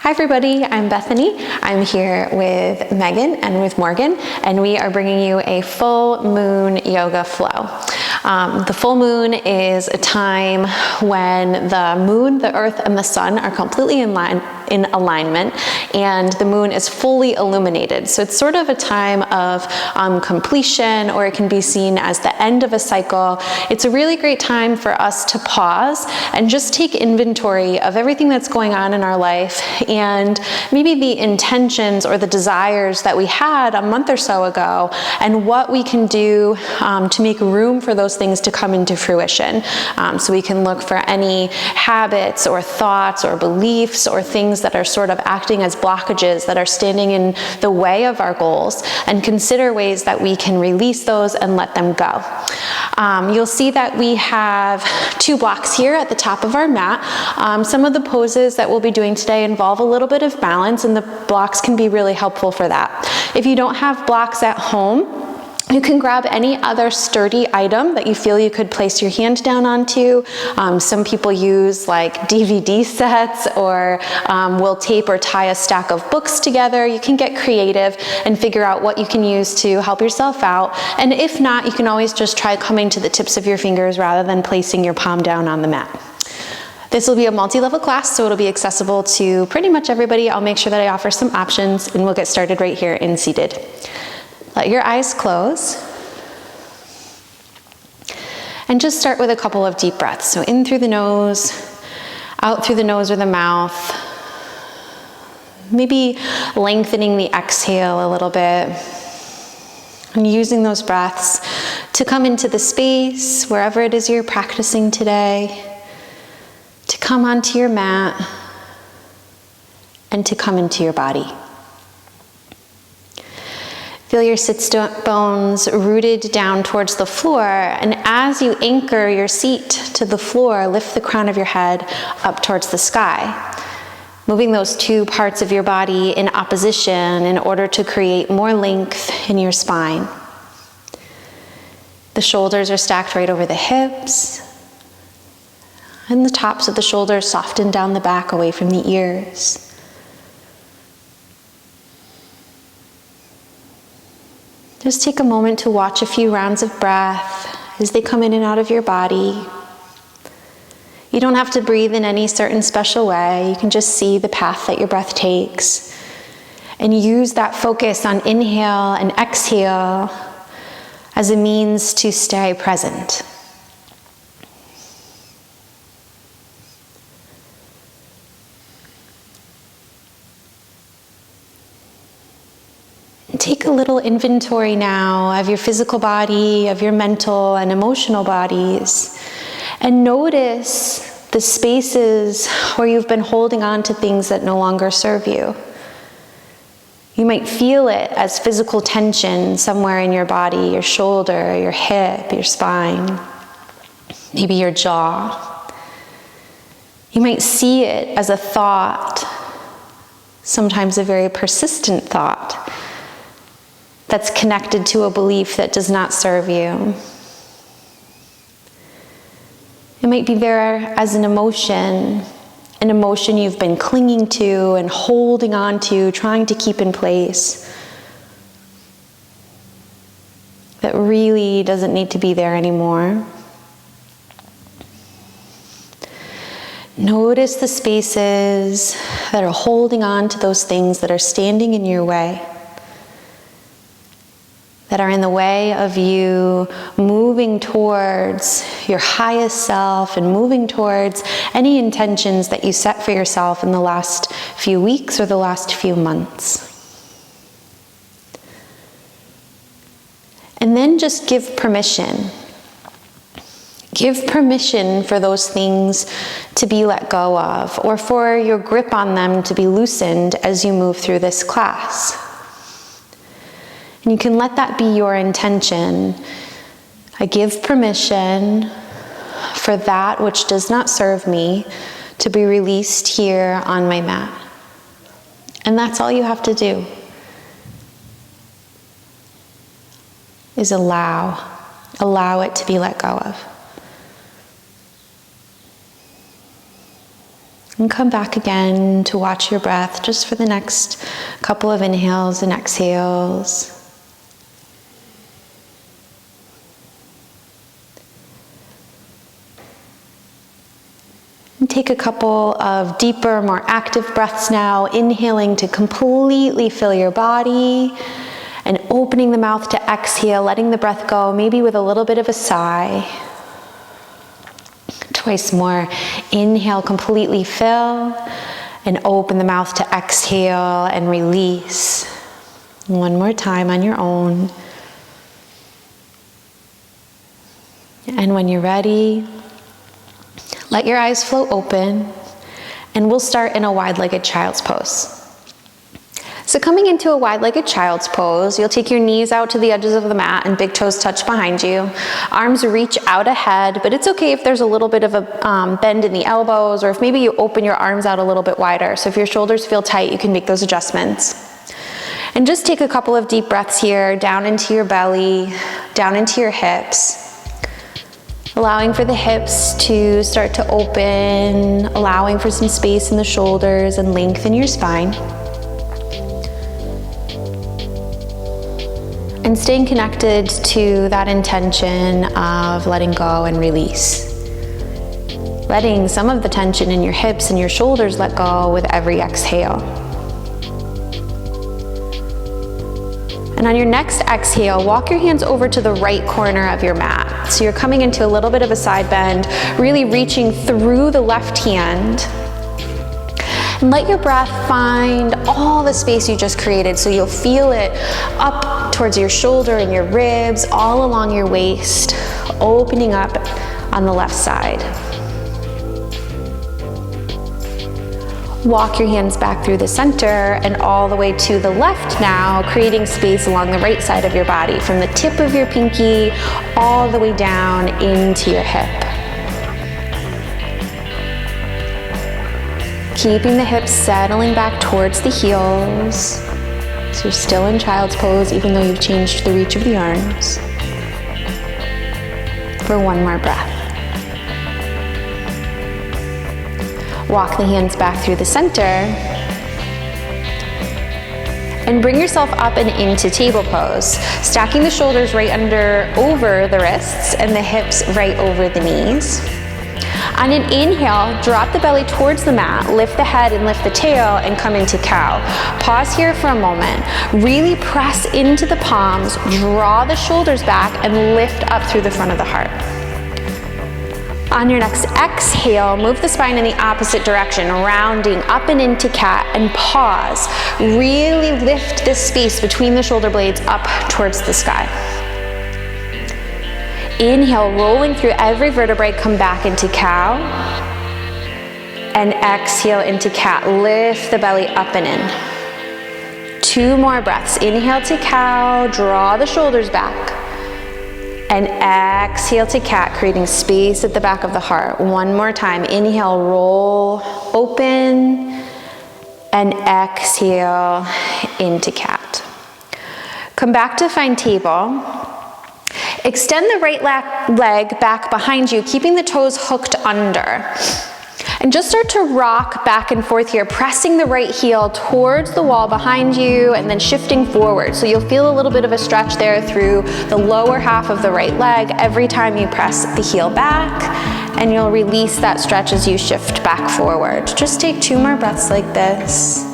Hi everybody, I'm Bethany. I'm here with Megan and with Morgan, and we are bringing you a full moon yoga flow. The full moon is a time when the moon, the earth, and the sun are completely in alignment, and the moon is fully illuminated. So it's sort of a time of completion, or it can be seen as the end of a cycle. It's a really great time for us to pause and just take inventory of everything that's going on in our life, and maybe the intentions or the desires that we had a month or so ago, and what we can do to make room for those things to come into fruition. So we can look for any habits or thoughts or beliefs or things that are sort of acting as blockages that are standing in the way of our goals, and consider ways that we can release those and let them go. You'll see that we have 2 blocks here at the top of our mat. Some of the poses that we'll be doing today involve a little bit of balance, and the blocks can be really helpful for that. If you don't have blocks at home, you can grab any other sturdy item that you feel you could place your hand down onto. Some people use like DVD sets, or will tape or tie a stack of books together. You can get creative and figure out what you can use to help yourself out. And if not, you can always just try coming to the tips of your fingers rather than placing your palm down on the mat. This will be a multi-level class, so it'll be accessible to pretty much everybody. I'll make sure that I offer some options, and we'll get started right here in seated. Let your eyes close. And just start with a couple of deep breaths. So in through the nose, out through the nose or the mouth. Maybe lengthening the exhale a little bit. And using those breaths to come into the space, wherever it is you're practicing today, to come onto your mat, and to come into your body. Feel your sit bones rooted down towards the floor, and as you anchor your seat to the floor, lift the crown of your head up towards the sky, moving those 2 parts of your body in opposition in order to create more length in your spine. The shoulders are stacked right over the hips, and the tops of the shoulders soften down the back away from the ears. Just take a moment to watch a few rounds of breath as they come in and out of your body. You don't have to breathe in any certain special way. You can just see the path that your breath takes, and use that focus on inhale and exhale as a means to stay present. Take a little inventory now of your physical body, of your mental and emotional bodies, and notice the spaces where you've been holding on to things that no longer serve you. You might feel it as physical tension somewhere in your body, your shoulder, your hip, your spine, maybe your jaw. You might see it as a thought, sometimes a very persistent thought, that's connected to a belief that does not serve you. It might be there as an emotion you've been clinging to and holding on to, trying to keep in place, that really doesn't need to be there anymore. Notice the spaces that are holding on to those things that are standing in your way, that are in the way of you moving towards your highest self and moving towards any intentions that you set for yourself in the last few weeks or the last few months. And then just give permission. Give permission for those things to be let go of, or for your grip on them to be loosened as you move through this class. And you can let that be your intention. I give permission for that which does not serve me to be released here on my mat. And that's all you have to do, is allow it to be let go of. And come back again to watch your breath just for the next couple of inhales and exhales. And take a couple of deeper, more active breaths now, inhaling to completely fill your body and opening the mouth to exhale, letting the breath go, maybe with a little bit of a sigh. Twice more. Inhale, completely fill, and open the mouth to exhale and release. One more time on your own. And when you're ready, let your eyes float open, and we'll start in a wide-legged child's pose. So coming into a wide-legged child's pose, you'll take your knees out to the edges of the mat and big toes touch behind you. Arms reach out ahead, but it's okay if there's a little bit of a bend in the elbows, or if maybe you open your arms out a little bit wider. So if your shoulders feel tight, you can make those adjustments. And just take a couple of deep breaths here, down into your belly, down into your hips. Allowing for the hips to start to open, allowing for some space in the shoulders and lengthen your spine. And staying connected to that intention of letting go and release. Letting some of the tension in your hips and your shoulders let go with every exhale. And on your next exhale, walk your hands over to the right corner of your mat. So you're coming into a little bit of a side bend, really reaching through the left hand. And let your breath find all the space you just created, so you'll feel it up towards your shoulder and your ribs, all along your waist, opening up on the left side. Walk your hands back through the center and all the way to the left now, creating space along the right side of your body, from the tip of your pinky all the way down into your hip. Keeping the hips settling back towards the heels. So you're still in child's pose even though you've changed the reach of the arms. For one more breath. Walk the hands back through the center. And bring yourself up and into table pose. Stacking the shoulders right over the wrists and the hips right over the knees. On an inhale, drop the belly towards the mat, lift the head and lift the tail, and come into cow. Pause here for a moment. Really press into the palms, draw the shoulders back, and lift up through the front of the heart. On your next exhale, move the spine in the opposite direction, rounding up and into cat, and pause. Really lift this space between the shoulder blades up towards the sky. Inhale, rolling through every vertebrae, come back into cow. And exhale into cat, lift the belly up and in. 2 more breaths. Inhale to cow, draw the shoulders back. And exhale to cat, creating space at the back of the heart. 1 more time. Inhale, roll, open, and exhale into cat. Come back to find table. Extend the right leg back behind you, keeping the toes hooked under. And just start to rock back and forth here, pressing the right heel towards the wall behind you and then shifting forward. So you'll feel a little bit of a stretch there through the lower half of the right leg every time you press the heel back, and you'll release that stretch as you shift back forward. Just take 2 more breaths like this.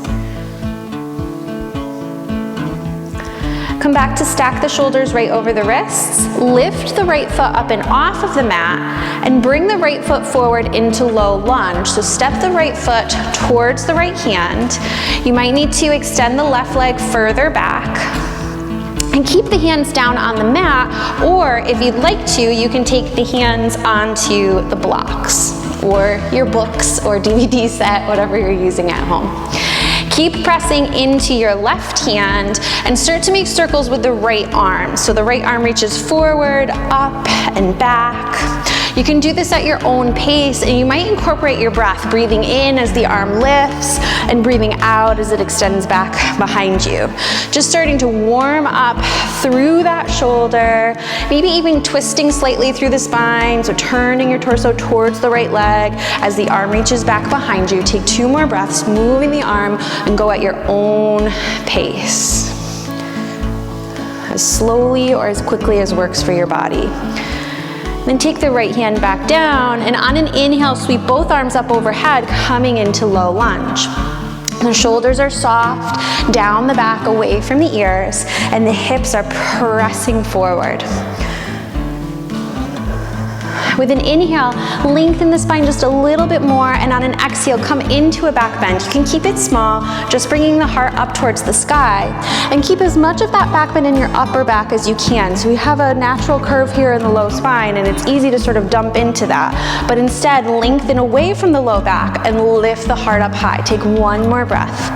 Come back to stack the shoulders right over the wrists. Lift the right foot up and off of the mat and bring the right foot forward into low lunge. So step the right foot towards the right hand. You might need to extend the left leg further back and keep the hands down on the mat, or if you'd like to, you can take the hands onto the blocks or your books or DVD set, whatever you're using at home. Keep pressing into your left hand and start to make circles with the right arm. So the right arm reaches forward, up, and back. You can do this at your own pace, and you might incorporate your breath, breathing in as the arm lifts and breathing out as it extends back behind you. Just starting to warm up through that shoulder, maybe even twisting slightly through the spine, so turning your torso towards the right leg as the arm reaches back behind you. Take 2 more breaths, moving the arm, and go at your own pace. As slowly or as quickly as works for your body. Then take the right hand back down, and on an inhale, sweep both arms up overhead, coming into low lunge. The shoulders are soft, down the back, away from the ears, and the hips are pressing forward. With an inhale, lengthen the spine just a little bit more, and on an exhale, come into a back bend. You can keep it small, just bringing the heart up towards the sky, and keep as much of that back bend in your upper back as you can. So we have a natural curve here in the low spine, and it's easy to sort of dump into that. But instead, lengthen away from the low back and lift the heart up high. Take 1 more breath.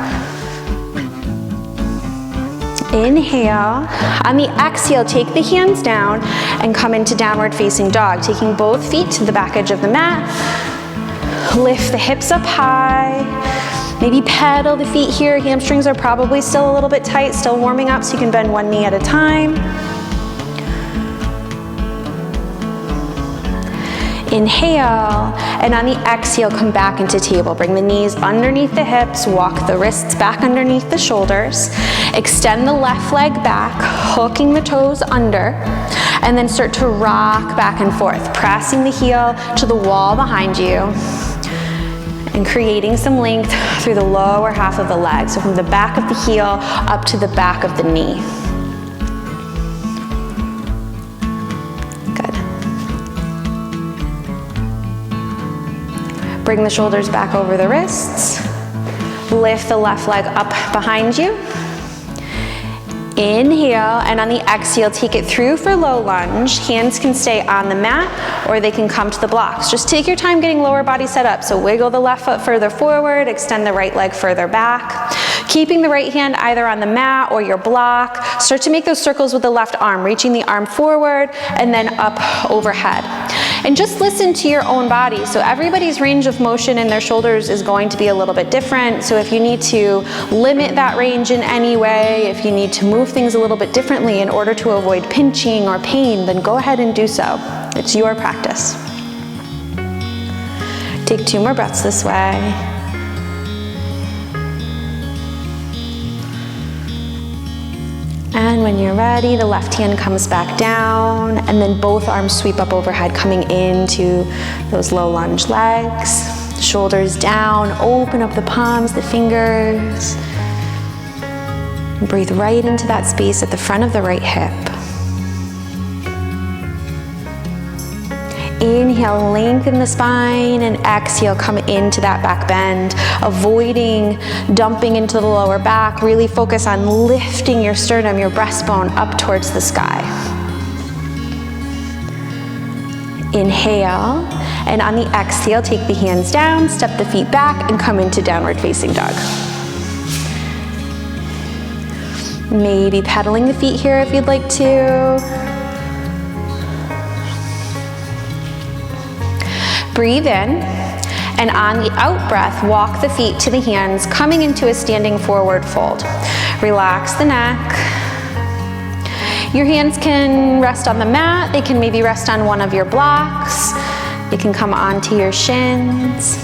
Inhale. On the exhale, take the hands down and come into downward facing dog, taking both feet to the back edge of the mat. Lift the hips up high. Maybe pedal the feet here. Hamstrings are probably still a little bit tight, still warming up, so you can bend 1 knee at a time. Inhale, and on the exhale, come back into table. Bring the knees underneath the hips, walk the wrists back underneath the shoulders, extend the left leg back, hooking the toes under, and then start to rock back and forth, pressing the heel to the wall behind you, and creating some length through the lower half of the leg. So from the back of the heel up to the back of the knee. Bring the shoulders back over the wrists. Lift the left leg up behind you. Inhale, and on the exhale, take it through for low lunge. Hands can stay on the mat, or they can come to the blocks. Just take your time getting lower body set up. So wiggle the left foot further forward, extend the right leg further back. Keeping the right hand either on the mat or your block. Start to make those circles with the left arm, reaching the arm forward and then up overhead. And just listen to your own body. So everybody's range of motion in their shoulders is going to be a little bit different. So if you need to limit that range in any way, if you need to move things a little bit differently in order to avoid pinching or pain, then go ahead and do so. It's your practice. Take 2 more breaths this way. And when you're ready, the left hand comes back down, and then both arms sweep up overhead, coming into those low lunge legs. Shoulders down, open up the palms, the fingers. And breathe right into that space at the front of the right hip. Inhale, lengthen the spine, and exhale, come into that back bend, avoiding dumping into the lower back. Really focus on lifting your sternum, your breastbone up towards the sky. Inhale, and on the exhale, take the hands down, step the feet back, and come into downward facing dog. Maybe pedaling the feet here if you'd like to. Breathe in, and on the out breath, walk the feet to the hands, coming into a standing forward fold. Relax the neck. Your hands can rest on the mat. They can maybe rest on one of your blocks. They can come onto your shins.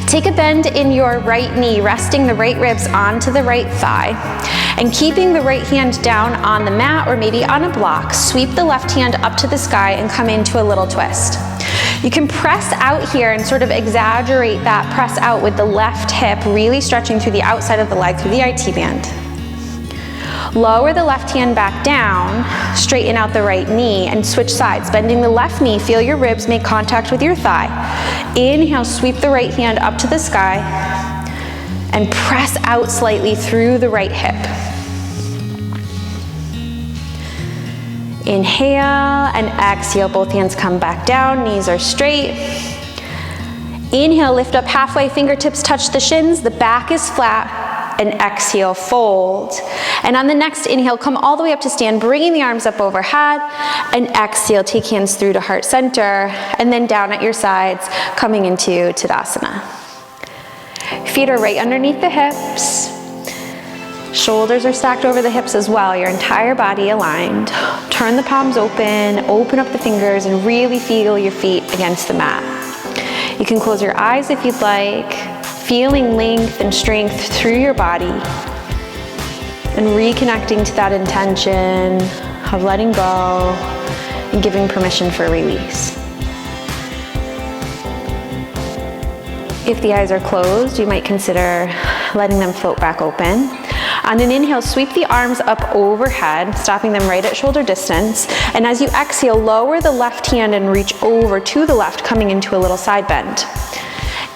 Take a bend in your right knee, resting the right ribs onto the right thigh, and keeping the right hand down on the mat or maybe on a block. Sweep the left hand up to the sky and come into a little twist. You can press out here and sort of exaggerate that press out with the left hip really stretching through the outside of the leg, through the IT band. Lower the left hand back down, straighten out the right knee, and switch sides. Bending the left knee, feel your ribs make contact with your thigh. Inhale, sweep the right hand up to the sky, and press out slightly through the right hip. Inhale and exhale, both hands come back down, knees are straight. Inhale, lift up halfway, fingertips touch the shins, the back is flat. and exhale, fold. And on the next inhale, come all the way up to stand, bringing the arms up overhead, and exhale, take hands through to heart center, and then down at your sides, coming into Tadasana. Feet are right underneath the hips. Shoulders are stacked over the hips as well, your entire body aligned. Turn the palms open, open up the fingers, and really feel your feet against the mat. You can close your eyes if you'd like, feeling length and strength through your body, and reconnecting to that intention of letting go and giving permission for release. If the eyes are closed, you might consider letting them float back open. On an inhale, sweep the arms up overhead, stopping them right at shoulder distance. And as you exhale, lower the left hand and reach over to the left, coming into a little side bend.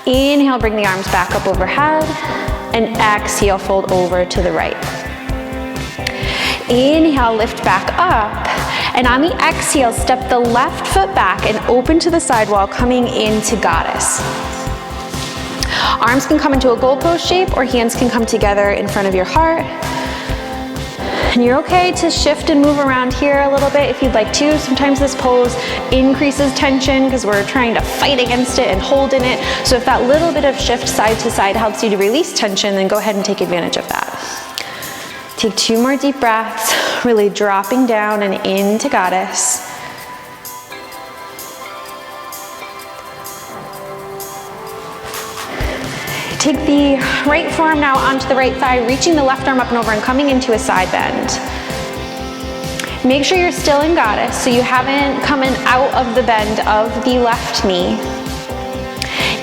Inhale, bring the arms back up overhead, and exhale, fold over to the right. Inhale, lift back up, and on the exhale, step the left foot back and open to the side wall, coming into Goddess. Arms can come into a goalpost shape, or hands can come together in front of your heart. And you're okay to shift and move around here a little bit if you'd like to. Sometimes this pose increases tension because we're trying to fight against it and hold in it. So if that little bit of shift side to side helps you to release tension, then go ahead and take advantage of that. Take 2 more deep breaths, really dropping down and into Goddess. Take the right forearm now onto the right thigh, reaching the left arm up and over and coming into a side bend. Make sure you're still in Goddess, so you haven't come in out of the bend of the left knee.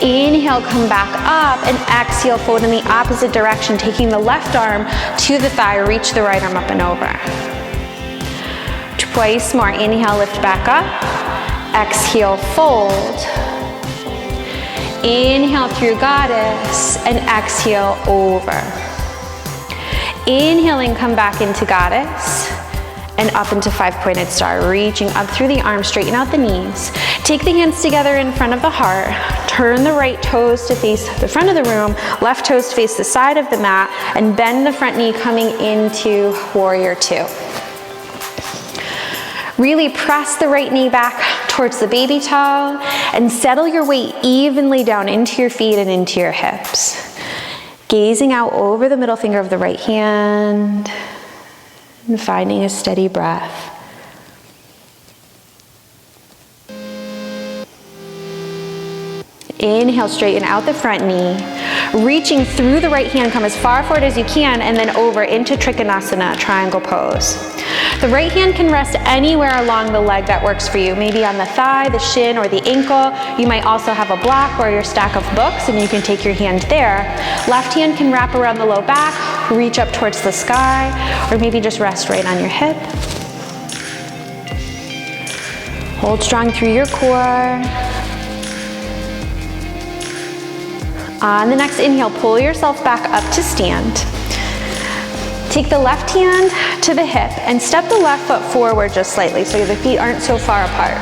Inhale, come back up, and exhale, fold in the opposite direction, taking the left arm to the thigh, reach the right arm up and over. Twice more. Inhale, lift back up. Exhale, fold. Inhale through Goddess, and exhale over. Inhaling, come back into Goddess, and up into 5-pointed star, reaching up through the arms, straighten out the knees. Take the hands together in front of the heart. Turn the right toes to face the front of the room, left toes to face the side of the mat, and bend the front knee, coming into Warrior Two. Really press the right knee back towards the baby toe and settle your weight evenly down into your feet and into your hips. Gazing out over the middle finger of the right hand and finding a steady breath. Inhale, straighten out the front knee. Reaching through the right hand, come as far forward as you can, and then over into Trikonasana, triangle pose. The right hand can rest anywhere along the leg that works for you, maybe on the thigh, the shin, or the ankle. You might also have a block or your stack of books, and you can take your hand there. Left hand can wrap around the low back, reach up towards the sky, or maybe just rest right on your hip. Hold strong through your core. On the next inhale, pull yourself back up to stand. Take the left hand to the hip and step the left foot forward just slightly so the feet aren't so far apart.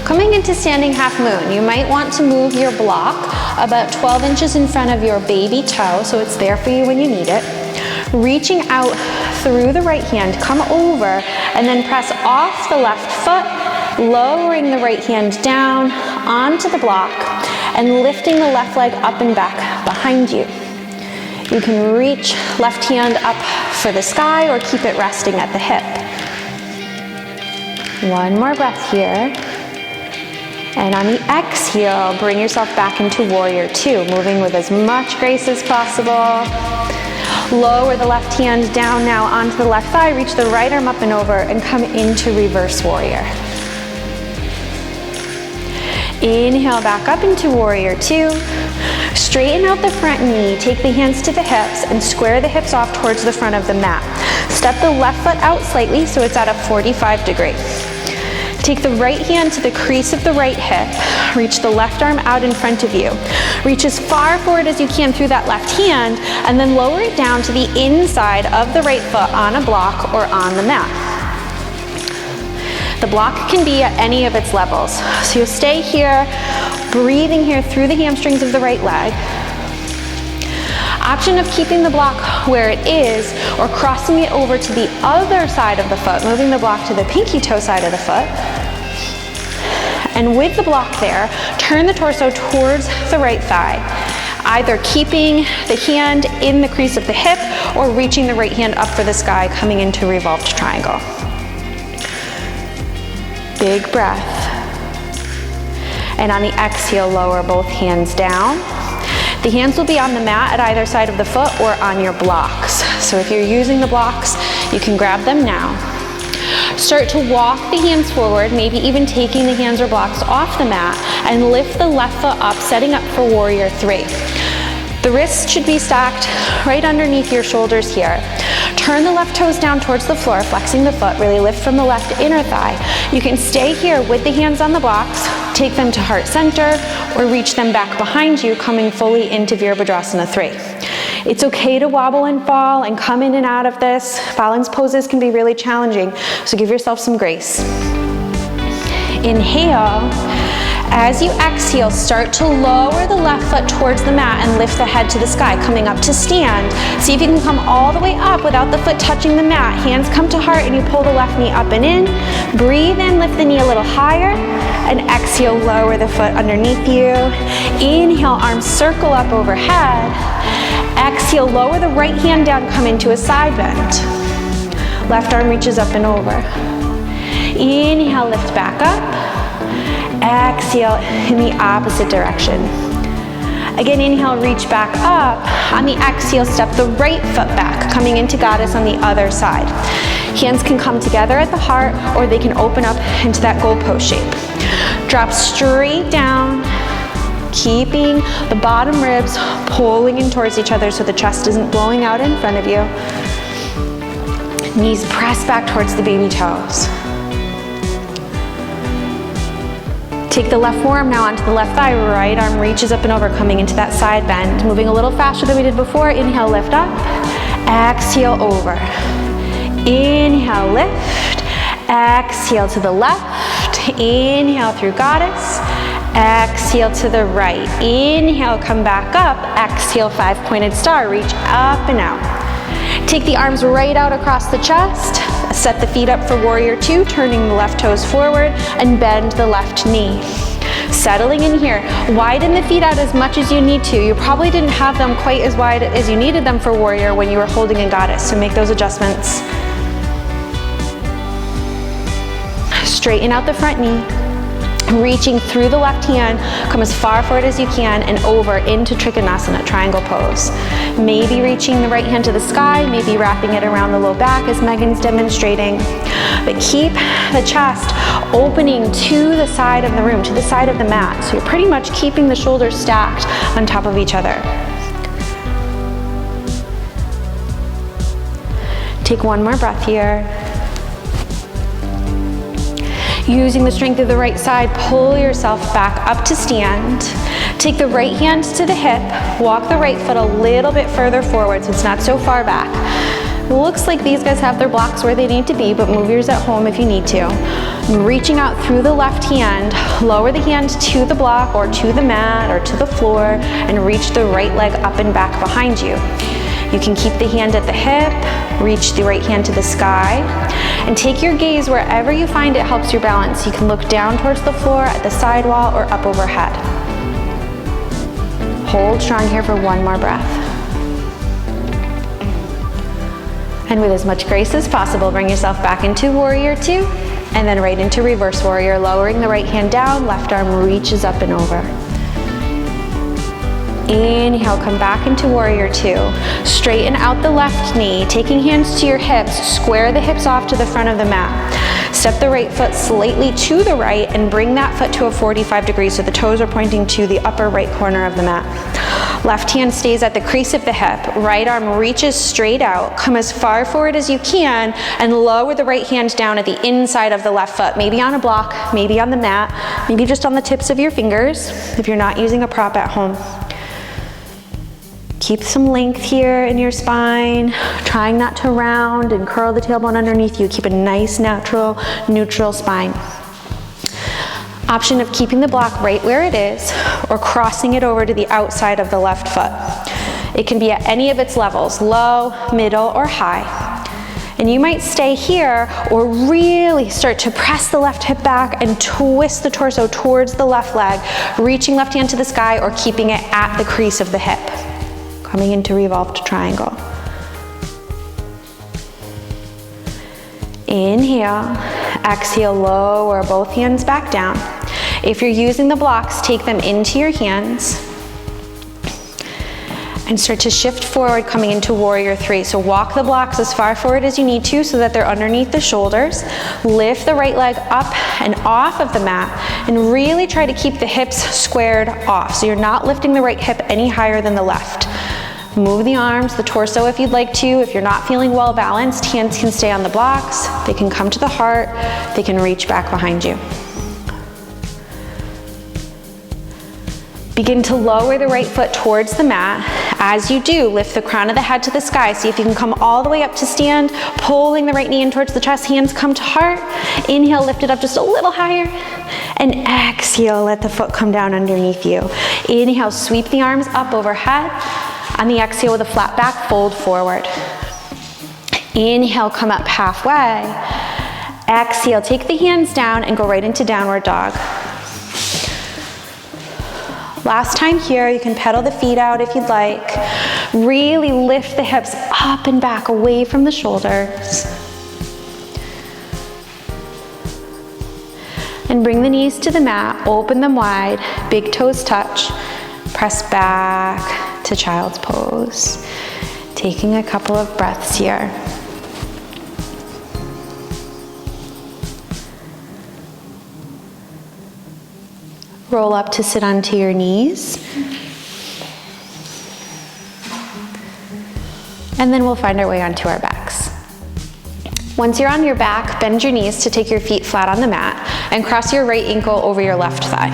Coming into standing half moon, you might want to move your block about 12 inches in front of your baby toe so it's there for you when you need it. Reaching out through the right hand, come over and then press off the left foot, lowering the right hand down onto the block and lifting the left leg up and back behind you. You can reach left hand up for the sky or keep it resting at the hip. One more breath here. And on the exhale, bring yourself back into Warrior Two, moving with as much grace as possible. Lower the left hand down now onto the left thigh, reach the right arm up and over, and come into Reverse Warrior. Inhale back up into Warrior Two. Straighten out the front knee, take the hands to the hips and square the hips off towards the front of the mat. Step the left foot out slightly so it's at a 45 degree. Take the right hand to the crease of the right hip, reach the left arm out in front of you. Reach as far forward as you can through that left hand and then lower it down to the inside of the right foot on a block or on the mat. The block can be at any of its levels. So you'll stay here, breathing here through the hamstrings of the right leg. Option of keeping the block where it is or crossing it over to the other side of the foot, moving the block to the pinky toe side of the foot. And with the block there, turn the torso towards the right thigh, either keeping the hand in the crease of the hip or reaching the right hand up for the sky, coming into revolved triangle. Big breath. And on the exhale, lower both hands down. The hands will be on the mat at either side of the foot or on your blocks. So if you're using the blocks, you can grab them now. Start to walk the hands forward, maybe even taking the hands or blocks off the mat, and lift the left foot up, setting up for warrior three. The wrists should be stacked right underneath your shoulders here. Turn the left toes down towards the floor, flexing the foot, really lift from the left inner thigh. You can stay here with the hands on the blocks, take them to heart center, or reach them back behind you, coming fully into Virabhadrasana 3. It's okay to wobble and fall and come in and out of this. Balance poses can be really challenging, so give yourself some grace. Inhale. As you exhale, start to lower the left foot towards the mat and lift the head to the sky, coming up to stand. See if you can come all the way up without the foot touching the mat. Hands come to heart and you pull the left knee up and in. Breathe in, lift the knee a little higher, and exhale, lower the foot underneath you. Inhale, arms circle up overhead. Exhale, lower the right hand down, come into a side bend. Left arm reaches up and over. Inhale, lift back up. Exhale in the opposite direction. Again, inhale, reach back up. On the exhale, step the right foot back, coming into goddess on the other side. Hands can come together at the heart, or they can open up into that goalpost shape. Drop straight down, keeping the bottom ribs pulling in towards each other so the chest isn't blowing out in front of you. Knees press back towards the baby toes. Take the left forearm now onto the left thigh, right arm reaches up and over, coming into that side bend. Moving a little faster than we did before. Inhale, lift up. Exhale, over. Inhale, lift. Exhale to the left. Inhale through goddess. Exhale to the right. Inhale, come back up. Exhale, five-pointed star. Reach up and out. Take the arms right out across the chest. Set the feet up for warrior two, turning the left toes forward and bend the left knee. Settling in here, widen the feet out as much as you need to. You probably didn't have them quite as wide as you needed them for warrior when you were holding in goddess, so make those adjustments. Straighten out the front knee. Reaching through the left hand, come as far forward as you can and over into Trikonasana, triangle pose. Maybe reaching the right hand to the sky, maybe wrapping it around the low back as Megan's demonstrating. But keep the chest opening to the side of the room, to the side of the mat. So you're pretty much keeping the shoulders stacked on top of each other. Take one more breath here. Using the strength of the right side, pull yourself back up to stand. Take the right hand to the hip, walk the right foot a little bit further forward so it's not so far back. It looks like these guys have their blocks where they need to be, but move yours at home if you need to. Reaching out through the left hand, lower the hand to the block or to the mat or to the floor and reach the right leg up and back behind you. You can keep the hand at the hip, reach the right hand to the sky, and take your gaze wherever you find it helps your balance. You can look down towards the floor, at the sidewall, or up overhead. Hold strong here for one more breath. And with as much grace as possible, bring yourself back into warrior two, and then right into reverse warrior, lowering the right hand down, left arm reaches up and over. Inhale, come back into warrior two. Straighten out the left knee, taking hands to your hips, square the hips off to the front of the mat. Step the right foot slightly to the right and bring that foot to a 45 degrees so the toes are pointing to the upper right corner of the mat. Left hand stays at the crease of the hip, right arm reaches straight out, come as far forward as you can and lower the right hand down at the inside of the left foot, maybe on a block, maybe on the mat, maybe just on the tips of your fingers if you're not using a prop at home. Keep some length here in your spine, trying not to round and curl the tailbone underneath you. Keep a nice, natural, neutral spine. Option of keeping the block right where it is or crossing it over to the outside of the left foot. It can be at any of its levels, low, middle, or high. And you might stay here or really start to press the left hip back and twist the torso towards the left leg, reaching left hand to the sky or keeping it at the crease of the hip. Coming into revolved triangle. Inhale, exhale, lower both hands back down. If you're using the blocks, take them into your hands and start to shift forward, coming into warrior three. So walk the blocks as far forward as you need to so that they're underneath the shoulders. Lift the right leg up and off of the mat and really try to keep the hips squared off. So you're not lifting the right hip any higher than the left. Move the arms, the torso if you'd like to. If you're not feeling well balanced, hands can stay on the blocks. They can come to the heart. They can reach back behind you. Begin to lower the right foot towards the mat. As you do, lift the crown of the head to the sky. See if you can come all the way up to stand, pulling the right knee in towards the chest, hands come to heart. Inhale, lift it up just a little higher. And exhale, let the foot come down underneath you. Inhale, sweep the arms up overhead. On the exhale with a flat back, fold forward. Inhale, come up halfway. Exhale, take the hands down and go right into downward dog. Last time here, you can pedal the feet out if you'd like. Really lift the hips up and back away from the shoulders. And bring the knees to the mat, open them wide, big toes touch. Press back to child's pose. Taking a couple of breaths here. Roll up to sit onto your knees. And then we'll find our way onto our backs. Once you're on your back, bend your knees to take your feet flat on the mat and cross your right ankle over your left thigh.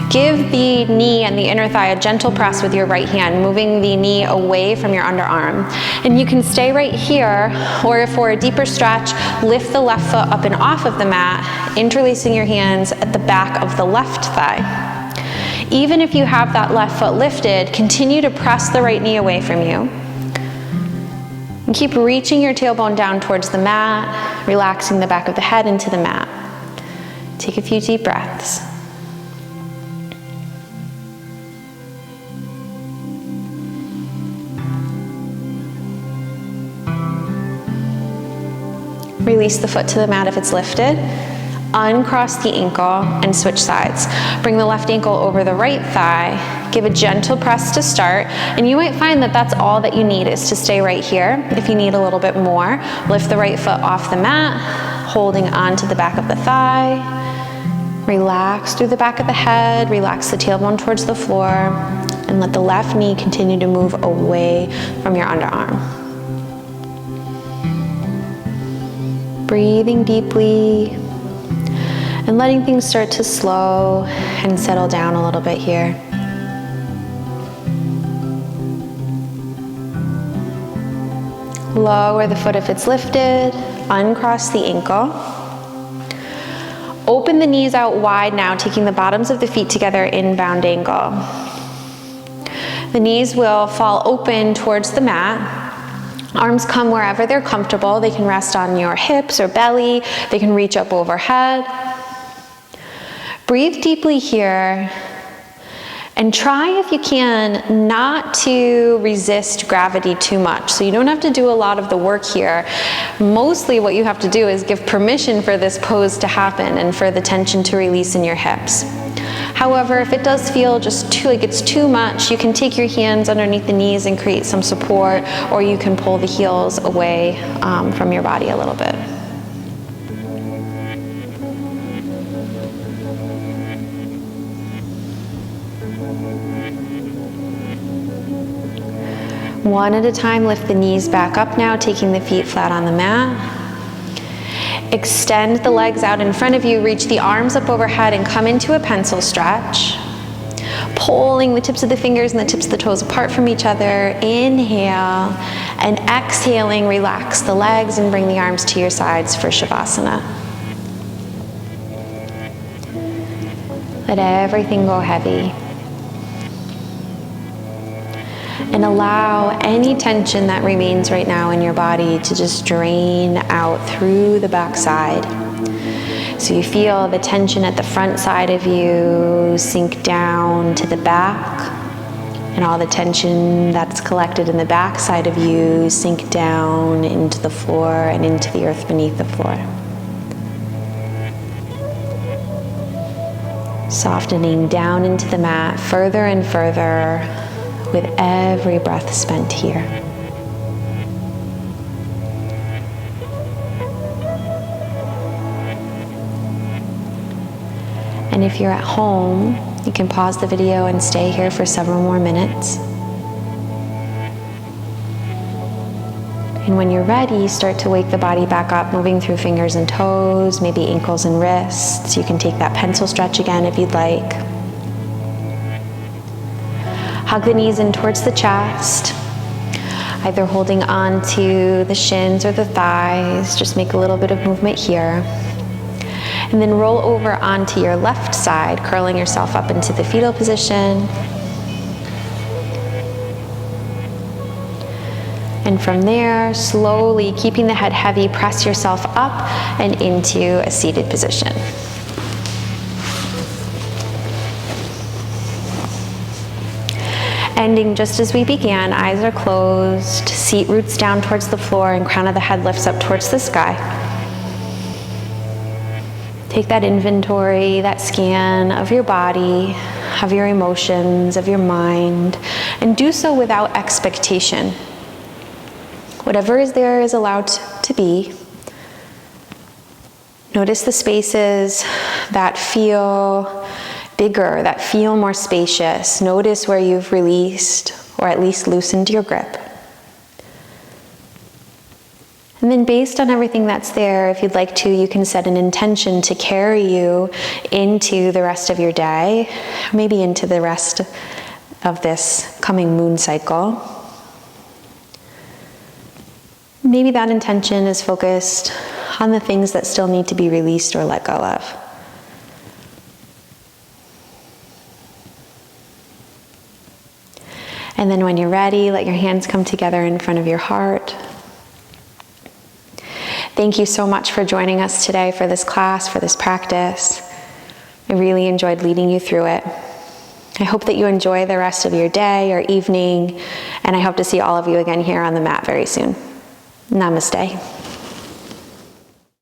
Give the knee and the inner thigh a gentle press with your right hand, moving the knee away from your underarm. And you can stay right here, or for a deeper stretch, lift the left foot up and off of the mat, interlacing your hands at the back of the left thigh. Even if you have that left foot lifted, continue to press the right knee away from you. And keep reaching your tailbone down towards the mat, relaxing the back of the head into the mat. Take a few deep breaths. Release the foot to the mat if it's lifted. Uncross the ankle and switch sides. Bring the left ankle over the right thigh. Give a gentle press to start. And you might find that that's all that you need is to stay right here. If you need a little bit more, lift the right foot off the mat, holding onto the back of the thigh. Relax through the back of the head. Relax the tailbone towards the floor. And let the left knee continue to move away from your underarm. Breathing deeply and letting things start to slow and settle down a little bit here. Lower the foot if it's lifted, uncross the ankle. Open the knees out wide now, taking the bottoms of the feet together in bound angle. The knees will fall open towards the mat. Arms come wherever they're comfortable. They can rest on your hips or belly. They can reach up overhead. Breathe deeply here and try, if you can, not to resist gravity too much. So you don't have to do a lot of the work here. Mostly what you have to do is give permission for this pose to happen and for the tension to release in your hips. However, if it does feel just like it's too much, you can take your hands underneath the knees and create some support, or you can pull the heels away from your body a little bit. One at a time, lift the knees back up now, taking the feet flat on the mat. Extend the legs out in front of you, reach the arms up overhead and come into a pencil stretch. Pulling the tips of the fingers and the tips of the toes apart from each other. Inhale, and exhaling, relax the legs and bring the arms to your sides for Shavasana. Let everything go heavy. and allow any tension that remains right now in your body to just drain out through the back side. So you feel the tension at the front side of you sink down to the back, and all the tension that's collected in the back side of you sink down into the floor and into the earth beneath the floor. Softening down into the mat further and further with every breath spent here. And if you're at home, you can pause the video and stay here for several more minutes. And when you're ready, start to wake the body back up, moving through fingers and toes, maybe ankles and wrists. You can take that pencil stretch again if you'd like. Hug the knees in towards the chest, either holding on to the shins or the thighs. Just make a little bit of movement here. And then roll over onto your left side, curling yourself up into the fetal position. And from there, slowly, keeping the head heavy, press yourself up and into a seated position. Ending just as we began, eyes are closed, seat roots down towards the floor, and crown of the head lifts up towards the sky. Take that inventory, that scan of your body, of your emotions, of your mind, and do so without expectation. Whatever is there is allowed to be. Notice the spaces that feel bigger, that feel more spacious. Notice where you've released or at least loosened your grip. And then based on everything that's there, if you'd like to, you can set an intention to carry you into the rest of your day, maybe into the rest of this coming moon cycle. Maybe that intention is focused on the things that still need to be released or let go of. And then when you're ready, let your hands come together in front of your heart. Thank you so much for joining us today for this class, for this practice. I really enjoyed leading you through it. I hope that you enjoy the rest of your day or evening, and I hope to see all of you again here on the mat very soon. Namaste.